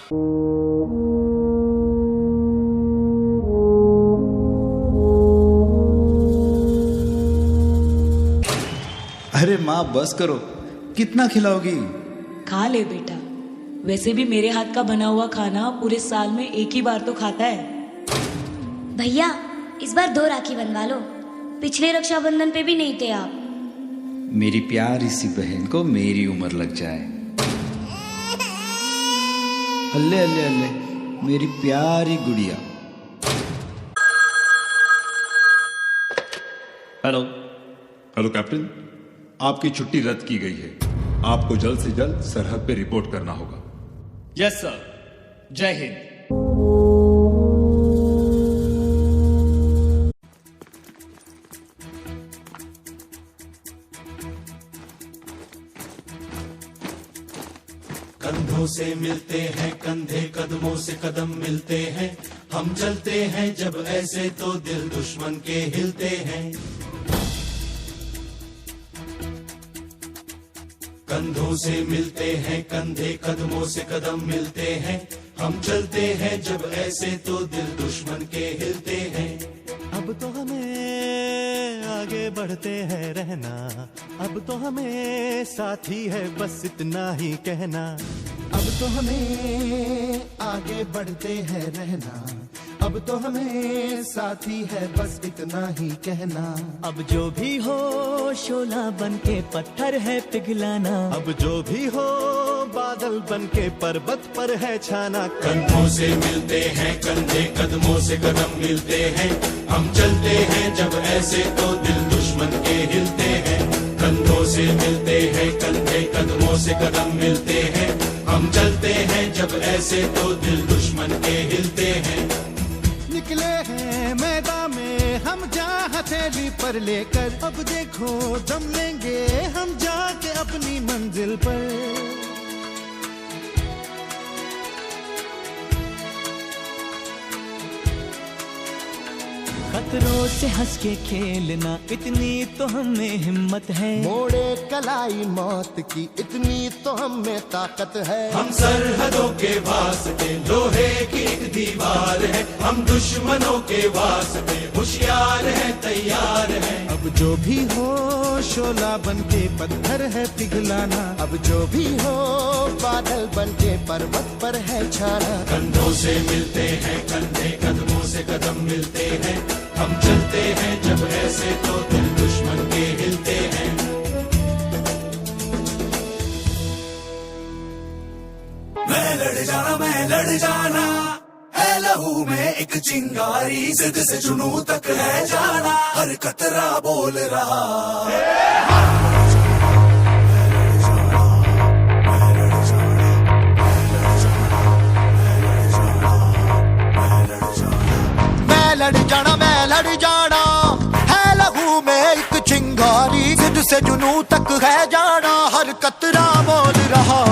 अरे माँ बस करो, कितना खिलाओगी? खा ले बेटा, वैसे भी मेरे हाथ का बना हुआ खाना पूरे साल में एक ही बार तो खाता है। भैया इस बार 2 राखी बनवा लो, पिछले रक्षाबंधन पे भी नहीं थे आप। मेरी प्यारी सी बहन को मेरी उम्र लग जाए। अल्ले अल्ले अल्ले, मेरी प्यारी गुड़िया। हेलो। हेलो कैप्टन, आपकी छुट्टी रद्द की गई है। आपको जल्द से जल्द सरहद पे रिपोर्ट करना होगा। यस सर, जय हिंद। कंधों से मिलते हैं कंधे, कदमों से कदम मिलते हैं। हम चलते हैं जब ऐसे तो दिल दुश्मन के हिलते हैं। कंधों से मिलते हैं कंधे, कदमों से कदम मिलते हैं। हम चलते हैं जब ऐसे तो दिल दुश्मन के हिलते हैं। अब तो हमें आगे बढ़ते हैं रहना, अब तो हमें साथी है बस इतना ही कहना। अब तो हमें आगे बढ़ते हैं रहना, अब तो हमें साथी है बस इतना ही कहना। अब जो भी हो शोला बन के पत्थर है पिघलाना, अब जो भी हो बादल बन के पर्वत पर है छाना। कंधों से मिलते हैं कंधे, कदमों से कदम मिलते हैं। हम चलते हैं जब ऐसे तो दिल दुश्मन के हिलते हैं। कंधों से मिलते हैं कंधे, कदमों से कदम मिलते हैं। हम चलते हैं जब ऐसे तो दिल दुश्मन के हिलते हैं। निकले हैं मैदान में हम जा हथेली पर लेकर, अब देखो दम लेंगे हम जाके अपनी मंजिल पर। खतरों से हंस के खेलना इतनी तो हमें हिम्मत है। मोड़े कलाई मौत की इतनी तो हमें ताकत है। हम सरहदों के वास्ते लोहे की एक दीवार है। हम दुश्मनों के वास्ते होशियार है, तैयार है। अब जो भी हो शोला बन के पत्थर है पिघलाना, अब जो भी हो बादल बन के पर्वत पर है छाना। कंधों से मिलते हैं कंधे, कदमों से कदम मिलते हैं। हम चलते हैं जब ऐसे तो दिल दुश्मन के हिलते हैं। मैं लड़ जाना है लहू में एक चिंगारी। जिद से जुनू तक है जाना, हर कतरा बोल रहा। मैं लड़ जाना है लहू में एक चिंगारी। जिद से जुनू तक है जाना, हर कतरा बोल रहा।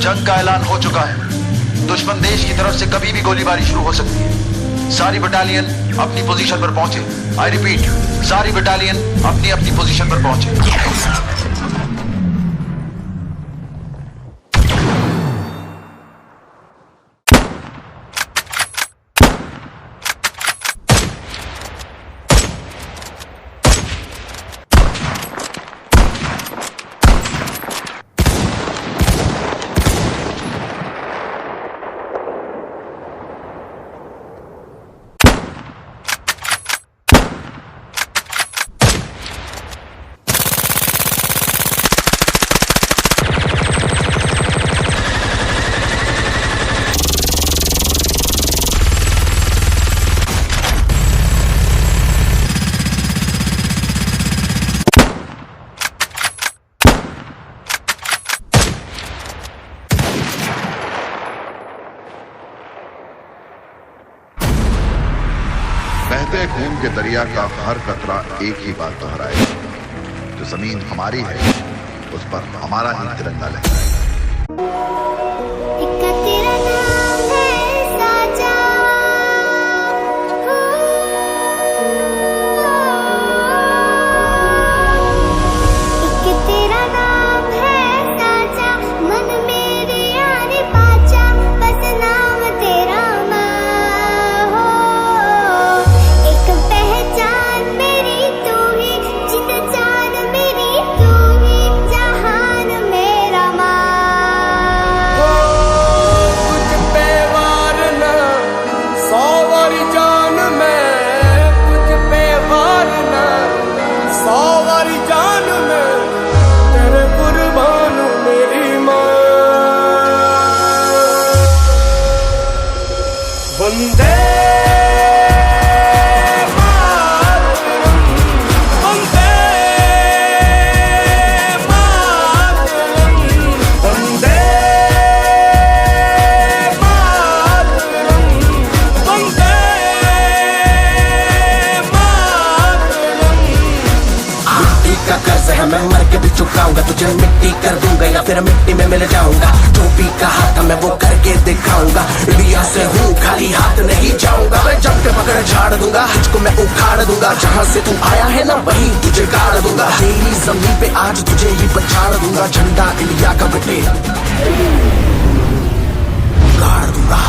जंग का ऐलान हो चुका है। दुश्मन देश की तरफ से कभी भी गोलीबारी शुरू हो सकती है। सारी बटालियन अपनी पोजीशन पर पहुंचे। आई रिपीट, सारी बटालियन अपनी अपनी पोजीशन पर पहुंचे। बहते खून के दरिया का हर कतरा एक ही बात दोहराए, जो जमीन हमारी है उस पर हमारा ही तिरंगा लहराएगा। मैं मर के भी चुकाऊंगा, तुझे मिट्टी कर दूंगा या फिर मिट्टी में मिल जाऊंगा। जो भी कहा था मैं वो करके दिखाऊंगा। इंडिया से हूँ खाली हाथ नहीं जाऊंगा। मैं जब के पकड़ झाड़ दूंगा, तुझको मैं उखाड़ दूंगा। जहाँ से तू आया है ना वहीं तुझे गाड़ दूंगा। तेरी जमीन पे आज तुझे ही पछाड़ दूंगा। झंडा इंडिया का बेटे गाड़ दूंगा।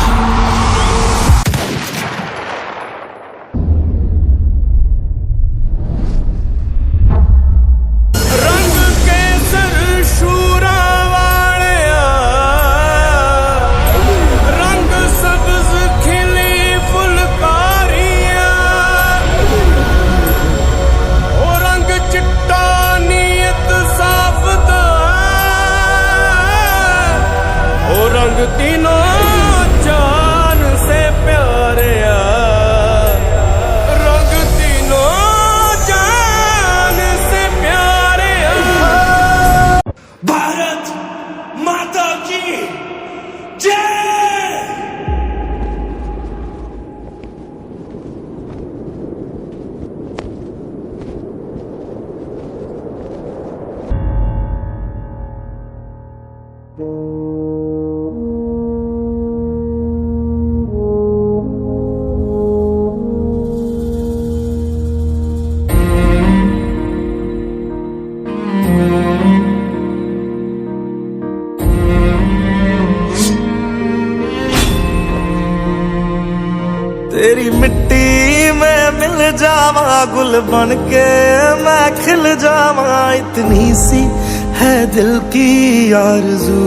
तीनों जान से प्यारे रंग, तीनों जान से प्यारे। भारत माता की जय। तेरी मिट्टी में मिल जावा, गुल बन के मैं खिल जावा। इतनी सी है दिल की आरज़ू,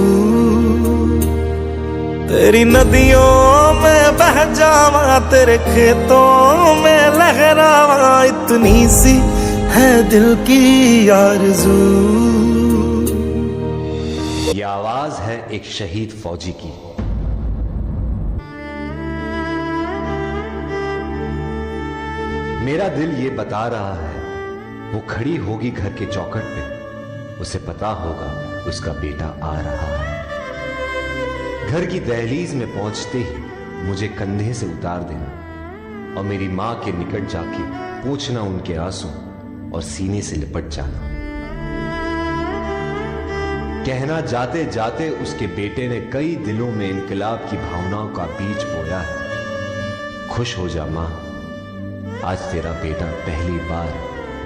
तेरी नदियों में बह जावा, तेरे खेतों में लहरावा। इतनी सी है दिल की आरज़ू। ये आवाज है एक शहीद फौजी की। मेरा दिल ये बता रहा है, वो खड़ी होगी घर के चौखट पे, उसे पता होगा उसका बेटा आ रहा है। घर की दहलीज में पहुंचते ही मुझे कंधे से उतार देना और मेरी मां के निकट जाके पोंछना उनके आंसू और सीने से लिपट जाना। कहना जाते जाते उसके बेटे ने कई दिलों में इनकलाब की भावनाओं का बीज बोया है। खुश हो जा मां, आज तेरा बेटा पहली बार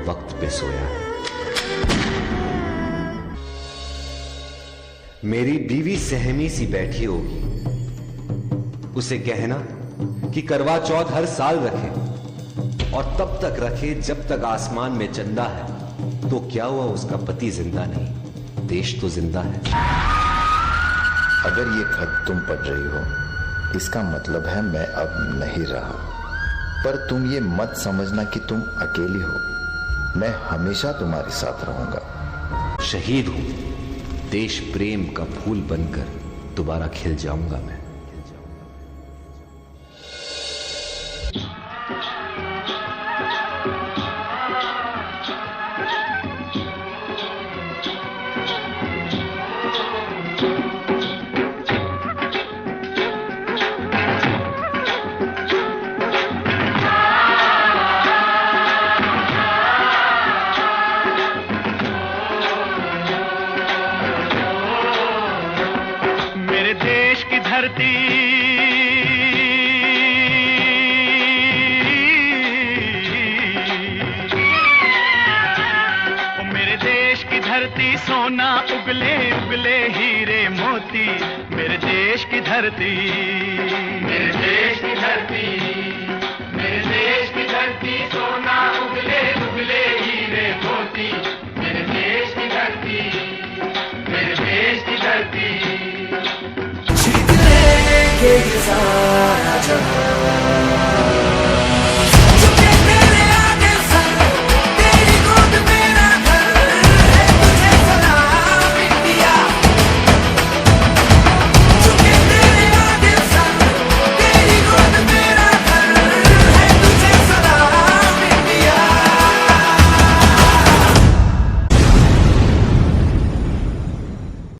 वक्त पे सोया है। मेरी बीवी सहमी सी बैठी होगी, उसे कहना कि करवा चौथ हर साल रखे और तब तक रखे जब तक आसमान में चंदा है। तो क्या हुआ उसका पति जिंदा नहीं, देश तो जिंदा है। अगर ये खत तुम पढ़ रही हो इसका मतलब है मैं अब नहीं रहा, पर तुम ये मत समझना कि तुम अकेली हो। मैं हमेशा तुम्हारे साथ रहूंगा। शहीद हूं, देश प्रेम का फूल बनकर दोबारा खिल जाऊंगा मैं। धरती सोना उगले उगले हीरे मोती, मेरे देश की धरती, मेरे देश की धरती, मेरे देश की धरती सोना उगले उगले हीरे मोती, मेरे देश की धरती, मेरे देश की धरती। जीत लेंगे ये सारा जहां,